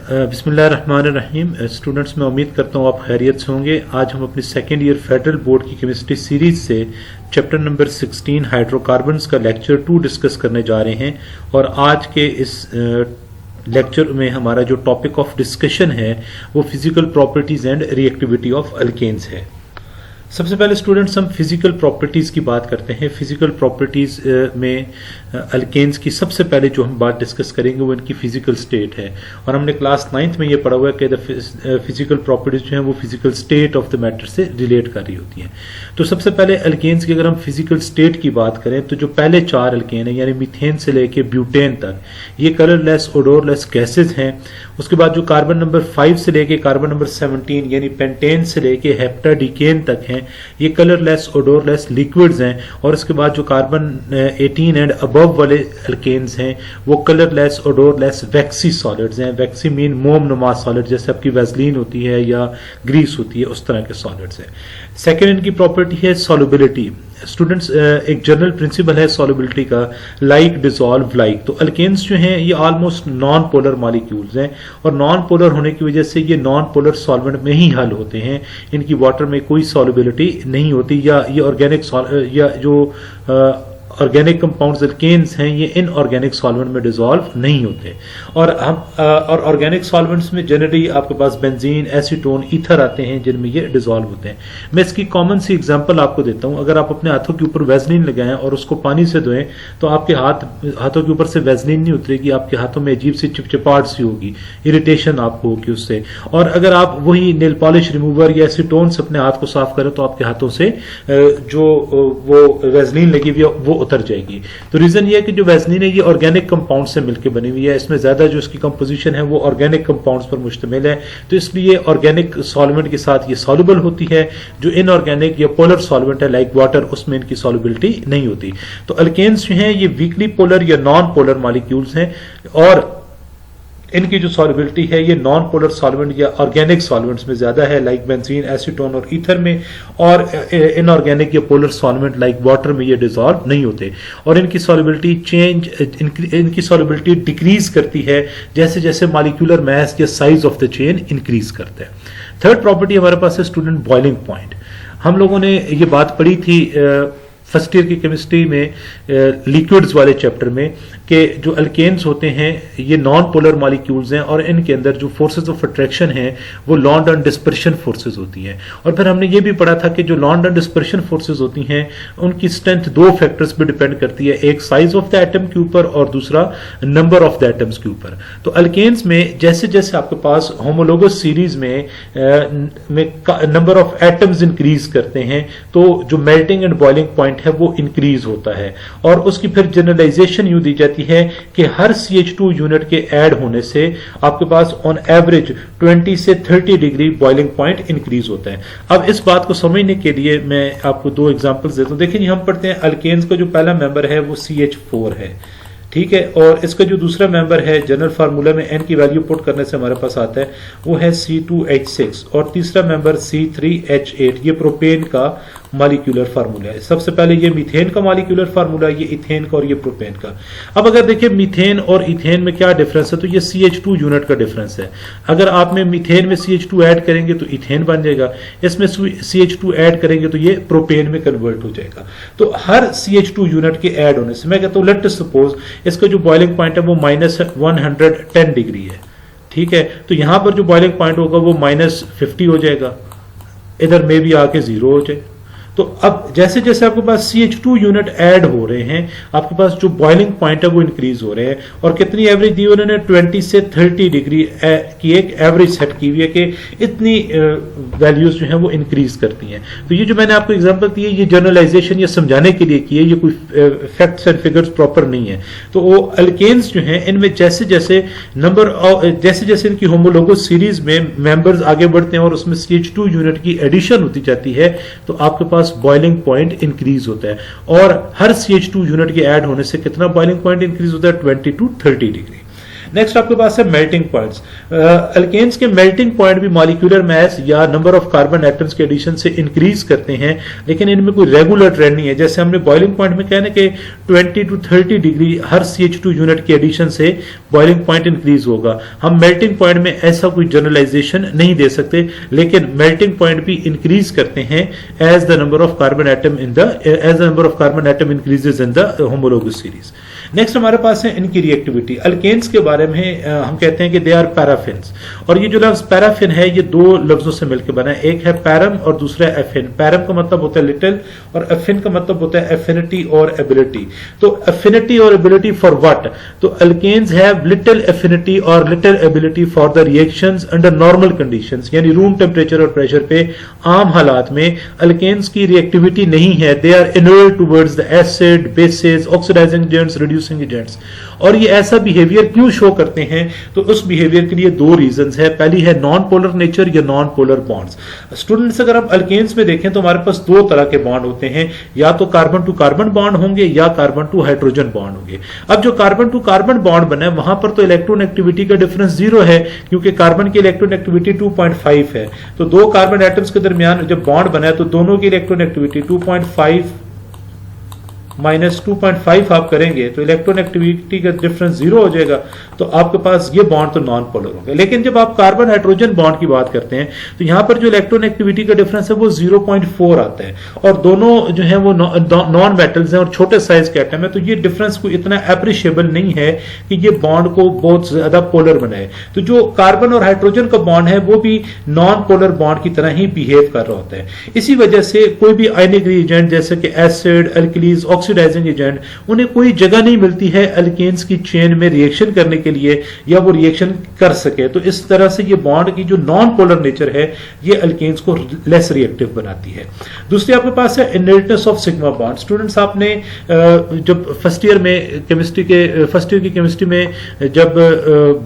बिस्मिल्लाहिर्रहमानिर्रहीम। स्टूडेंट्स, मैं उम्मीद करता हूँ आप खैरियत से होंगे। आज हम अपनी सेकेंड ईयर फेडरल बोर्ड की केमिस्ट्री सीरीज से चैप्टर नंबर 16 हाइड्रोकार्बन्स का लेक्चर 2 डिस्कस करने जा रहे हैं। और आज के इस लेक्चर में हमारा जो टॉपिक ऑफ डिस्कशन है वो physical properties and reactivity of alkanes है। सबसे पहले स्टूडेंट्स हम फिजिकल प्रॉपर्टीज़ की बात करते हैं। फिजिकल प्रॉपर्टीज़ में अल्केन्स की सबसे पहले जो हम बात डिस्कस करेंगे वो इनकी फिजिकल स्टेट है। और हमने क्लास 9th में ये पढ़ा हुआ है कि फिजिकल प्रॉपर्टीज़ जो हैं वो physical state of the matter से रिलेट कर रही होती हैं। तो सबसे पहले अल्केन्स की अगर हम फिजिकल स्टेट की बात करें तो जो पहले 4 अल्केन हैं यानी मीथेन से लेके ब्यूटेन तक, ये कलरलेस ओडोरलेस गैसेज हैं। उसके बाद जो कार्बन नंबर 5 से लेके कार्बन नंबर 17 यानी पेंटेन से लेके हेप्टाडिकेन तक हैं, ये कलरलेस ओडोरलेस लिक्विड्स हैं। और इसके बाद जो कार्बन 18 एंड अबव वाले अल्केन्स हैं वो कलरलेस ओडोरलेस वैक्सी सॉलिड्स हैं। वैक्सी मीन मोम नुमा सॉलिड, जैसे आपकी वैसलीन होती है या ग्रीस होती है, उस तरह के सॉलिड्स हैं। सेकेंड इनकी प्रॉपर्टी है सॉल्युबिलिटी। स्टूडेंट्स, एक जनरल प्रिंसिपल है सॉल्युबिलिटी का, लाइक डिसॉल्व लाइक। तो अल्केन्स जो हैं ये ऑलमोस्ट नॉन पोलर मॉलिक्यूल्स हैं और नॉन पोलर होने की वजह से ये नॉन पोलर सॉल्वेंट में ही हल होते हैं। इनकी वाटर में कोई सॉल्युबिलिटी नहीं होती, या ये ऑर्गेनिक या जो ऑर्गेनिक कंपाउंड्स अल्केन्स हैं ये इनऑर्गेनिक सॉल्वेंट में डिसॉल्व नहीं होते। और ऑर्गेनिक सॉल्वेंट्स में जनरली आपके पास बेंजीन, एसीटोन, ईथर आते हैं जिनमें ये डिसॉल्व होते हैं। मैं इसकी कॉमन सी एग्जांपल आपको देता हूं। अगर आप अपने हाथों के ऊपर वैसलीन लगाएं और उसको पानी से धोएं तो आपके हाथों के ऊपर से वैसलीन नहीं उतरेगी, आपके हाथों में अजीब सी चिपचिपाहट सी होगी, इरिटेशन आपको होगी उससे। और अगर आप वही नेल पॉलिश रिमूवर या एसीटोन से अपने हाथ को साफ करें तो आपके हाथों से जो वो वैसलीन लगी हुई है वो उतर जाएगी। तो रीजन ये है कि जो वैसलीन है ये ऑर्गेनिक कंपाउंड से मिलकर बनी हुई है, इसमें ज्यादा जो इसकी कंपोजिशन है वो ऑर्गेनिक कंपाउंड्स पर मुश्तमिल है। तो इसलिए ऑर्गेनिक सॉल्वेंट के साथ ये सॉल्युबल होती है। जो इनऑर्गेनिक या पोलर सॉल्वेंट है लाइक वाटर, उसमें इनकी सॉल्युबिलिटी नहीं होती। तो अल्केन्स जो हैं ये वीकली पोलर या नॉन पोलर मॉलिक्यूल्स हैं और इनकी जो सॉल्युबिलिटी है ये नॉन पोलर सॉल्वेंट या ऑर्गेनिक सॉल्वेंट्स में ज्यादा है लाइक बेंजीन, एसीटोन और ईथर में। और इनऑर्गेनिक या पोलर सॉल्वेंट लाइक वाटर में ये डिसॉल्व नहीं होते। और इनकी सॉल्युबिलिटी डिक्रीज करती है जैसे जैसे मॉलिक्यूलर मास या size of the chain increase करता है। थर्ड प्रॉपर्टी हमारे पास है स्टूडेंट बॉइलिंग पॉइंट। हम लोगों ने ये बात पढ़ी थी फर्स्ट ईयर की केमिस्ट्री में लिक्विड्स वाले चैप्टर में कि जो अल्केन्स होते हैं ये नॉन पोलर मॉलिक्यूल्स हैं और इनके अंदर जो फोर्सेस ऑफ अट्रैक्शन हैं वो लॉन्ग एंड डिस्पर्शन फोर्सेस होती हैं। और फिर हमने ये भी पढ़ा था कि जो लॉन्ग एंड डिस्पर्शन फोर्सेस होती हैं उनकी स्ट्रेंथ 2 फैक्टर्स पे डिपेंड करती है, एक साइज ऑफ द एटम के ऊपर और दूसरा नंबर ऑफ द एटम्स के ऊपर। तो अल्केन्स में जैसे जैसे आपके पास होमोलोगस सीरीज में नंबर ऑफ एटम्स इंक्रीज करते हैं तो जो मेल्टिंग एंड बॉइलिंग पॉइंट है वो इंक्रीज होता है। और उसकी फिर जनरलाइजेशन यूं दी जाती है कि हर CH2 यूनिट के ऐड होने से आपके पास ऑन एवरेज 20 से 30 डिग्री बॉइलिंग पॉइंट इंक्रीज होता है। अब इस बात को समझने के लिए मैं आपको 2 एग्जांपल्स देता हूं। देखिए हम पढ़ते हैं अल्केन्स का जो पहला मेंबर है वो CH4 है, ठीक है। और इसका जो दूसरा मेंबर है जनरल फार्मूला में n की वैल्यू पुट करने से हमारे पास आता है वो है C2H6 और तीसरा मेंबर C3H8। ये प्रोपेन का मॉलिक्यूलर फार्मूला है। सबसे पहले ये मीथेन का मॉलिक्यूलर फार्मूला, ये इथेन का और ये प्रोपेन का। अब अगर देखिए मीथेन और इथेन में क्या डिफरेंस है तो ये CH2 यूनिट का डिफरेंस है। अगर आप में मीथेन में CH2 ऐड करेंगे तो इथेन बन जाएगा, इसमें CH2 ऐड करेंगे तो ये प्रोपेन में कन्वर्ट हो जाएगा। तो हर CH2 यूनिट के ऐड होने से मैं कहता हूं लेट अस सपोज इसका जो बॉइलिंग पॉइंट है वो -110 डिग्री है, ठीक है। तो यहां पर जो बॉइलिंग पॉइंट होगा वो -50 हो जाएगा, इधर में भी आके 0 हो जाए। तो अब जैसे जैसे आपके पास CH2 यूनिट ऐड हो रहे हैं आपके पास जो बॉइलिंग पॉइंट है वो इंक्रीज हो रहे हैं। और कितनी एवरेज दी उन्होंने 20 से 30 डिग्री की एक एवरेज सेट की हुई है कि इतनी वैल्यूज जो हैं वो इंक्रीज करती हैं। तो ये जो मैंने आपको एग्जांपल दी है ये जनरलाइजेशन या समझाने के लिए की है, ये कोई फैक्ट्स एंड फिगर्स प्रॉपर नहीं है। तो वो अल्केन्स जो हैं इनमें जैसे जैसे जैसे जैसे इनकी होमोलोगस सीरीज में मेंबर्स आगे बढ़ते हैं और उसमें CH2 यूनिट की एडिशन होती जाती है तो आपके पास बॉइलिंग पॉइंट इंक्रीज होता है। और हर CH2 यूनिट के ऐड होने से कितना बॉइलिंग पॉइंट इंक्रीज होता है 20 to 30 डिग्री। नेक्स्ट आपके पास है मेल्टिंग पॉइंट्स। अल्केन्स के मेल्टिंग पॉइंट भी मॉलिक्यूलर मास या नंबर ऑफ कार्बन एटम्स के एडिशन से इंक्रीज करते हैं, लेकिन इनमें कोई रेगुलर ट्रेंड नहीं है। जैसे हमने बॉइलिंग पॉइंट में कहना कि 20 to 30 degree her CH2 unit के एडिशन से बॉइलिंग पॉइंट इंक्रीज होगा। हम मेल्टिंग पॉइंट में ऐसा कोई जनरलाइजेशन नहीं दे सकते, लेकिन मेल्टिंग पॉइंट भी इंक्रीज करते हैं as the number of carbon atom increases in the homologous series. Next हमारे पास है इनकी रिएक्टिविटी। अल्केन्स के बारे में हम कहते हैं कि दे आर पैराफिन्स, और ये जो लफ्ज पैराफिन है ये दो लफ्जों से मिलकर बना है, एक है पैरम और दूसरा है एफिन। पैरम का मतलब होता है लिटिल और एफिन का मतलब होता है एफिनिटी और एबिलिटी। तो एफिनिटी और एबिलिटी फॉर व्हाट? तो अल्केन्स हैव लिटिल एफिनिटी और little ability for the reactions under normal conditions, यानी रूम टेम्परेचर और प्रेशर पे आम हालात में अल्केन्स की रिएक्टिविटी नहीं है। They are inert towards the acid, bases, oxidising agents, reducing agents. और ये ऐसा बिहेवियर क्यों शो करते हैं? तो उस बिहेवियर के लिए दो रीजंस है। पहली है नॉन पोलर नेचर या नॉन पोलर बॉन्ड्स। स्टूडेंट्स, अगर आप अल्केन्स में देखें तो हमारे पास दो तरह के बॉन्ड होते हैं, या तो कार्बन टू कार्बन बॉन्ड होंगे या कार्बन टू हाइड्रोजन बॉन्ड होंगे। अब जो कार्बन टू कार्बन बॉन्ड बना है वहां पर तो इलेक्ट्रॉन एक्टिविटी का डिफरेंस 0 है, क्योंकि कार्बन की इलेक्ट्रॉन एक्टिविटी 2.5 है। तो दो कार्बन एटम्स के दरमियान जब बॉन्ड बना है तो दोनों की इलेक्ट्रॉन एक्टिविटी 2.5 माइनस 2.5 आप करेंगे तो इलेक्ट्रॉन एक्टिविटी का डिफरेंस 0 हो जाएगा। तो आपके पास ये बॉन्ड तो नॉन पोलर होंगे। लेकिन जब आप कार्बन हाइड्रोजन बॉन्ड की बात करते हैं तो यहां पर जो इलेक्ट्रॉन एक्टिविटी का डिफरेंस है वो 0.4 आता है, और दोनों जो है वो नॉन मेटल्स हैं और छोटे साइज के एटम है। तो ये डिफरेंस को इतना एप्रिशिएबल नहीं है कि ये बॉन्ड को बहुत ज्यादा पोलर बनाए। तो जो कार्बन और हाइड्रोजन का बॉन्ड है वो भी नॉन पोलर बॉन्ड की तरह ही बिहेव कर रहा होता है। इसी वजह से कोई भी आयनिक रिएजेंट जैसे कि एसिड, अल्कलीज, ऑक्सीडाइजिंग एजेंट, उन्हें कोई जगह नहीं मिलती है अल्केन्स की चेन में रिएक्शन करने के लिए या वो रिएक्शन कर सके। तो इस तरह से ये बॉन्ड की जो नॉन पोलर नेचर है ये अल्केन्स को लेस रिएक्टिव बनाती है। दूसरी आपके पास है inertness of sigma bond. Students, आपने जब फर्स्ट ईयर की केमिस्ट्री में जब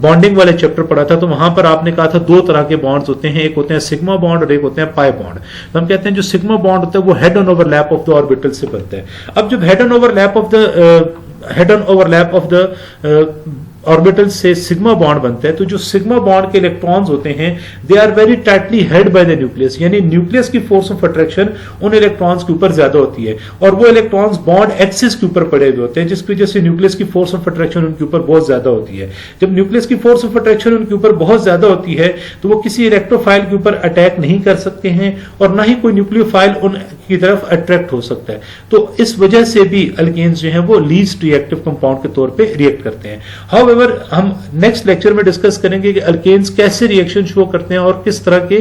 बॉन्डिंग वाले चैप्टर पढ़ा था तो वहां पर आपने कहा था दो तरह के बॉन्ड्स होते हैं, एक होते हैं सिग्मा बॉन्ड और एक होते हैं पाई बॉन्ड। तो हम कहते हैं जो सिग्मा बॉन्ड होता है वो head on overlap of the orbital से बनता है। अब जब head on overlap of the orbital से सिग्मा बॉन्ड बनता है तो जो सिग्मा बॉन्ड के इलेक्ट्रॉन्स होते हैं they are very tightly held by the nucleus, यानी न्यूक्लियस की फोर्स ऑफ अट्रैक्शन उन इलेक्ट्रॉन्स के ऊपर ज्यादा होती है और वो इलेक्ट्रॉन्स बॉन्ड एक्सिस के ऊपर पड़े हुए होते हैं, जिसकी वजह से न्यूक्लियस की फोर्स ऑफ अट्रैक्शन उनके ऊपर बहुत ज्यादा होती है। जब न्यूक्लियस की फोर्स ऑफ अट्रैक्शन उनके ऊपर बहुत ज्यादा होती है तो वो किसी इलेक्ट्रोफाइल के ऊपर अटैक नहीं कर सकते हैं और ना ही कोई न्यूक्लियोफाइल उनकी तरफ अट्रैक्ट हो सकता है। तो इस वजह से भी अल्केन्स जो है वो लीस्ट रिएक्टिव कंपाउंड के तौर पर रिएक्ट करते हैं। हाउएवर, हम नेक्स्ट लेक्चर में डिस्कस करेंगे कि अल्केन्स कैसे रिएक्शन शो करते हैं और किस तरह के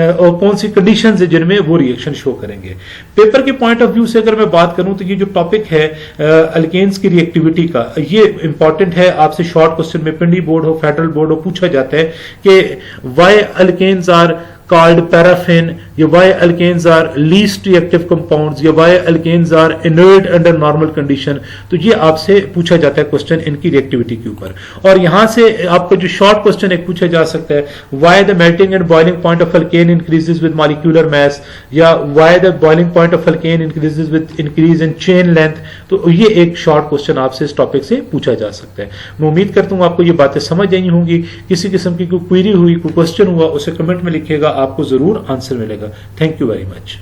और कौन सी कंडीशंस है जिनमें वो रिएक्शन शो करेंगे। पेपर के पॉइंट ऑफ व्यू से अगर मैं बात करूं तो ये जो टॉपिक है अल्केन्स की रिएक्टिविटी का, ये इंपॉर्टेंट है। आपसे शॉर्ट क्वेश्चन में पिंडी बोर्ड हो, फेडरल बोर्ड हो, पूछा जाता है कि why alkanes are called paraffin, या why alkanes are least reactive compounds, या why alkanes are inert under normal condition। तो ये आपसे पूछा जाता है क्वेश्चन इनकी रिएक्टिविटी के ऊपर। और यहां से आपको जो शॉर्ट क्वेश्चन एक पूछा जा सकता है, why the melting and boiling point of alkane increases with molecular mass, या why the boiling point of alkane increases with increase in chain length। तो ये एक शॉर्ट क्वेश्चन आपसे इस टॉपिक से पूछा जा सकता है। मैं उम्मीद करता हूं आपको ये बातें समझ आई होंगी। किसी किस्म की कोई क्वेरी हुई, कोई क्वेश्चन हुआ, उसे कमेंट में लिखिएगा, आपको जरूर आंसर मिलेगा। Thank you very much.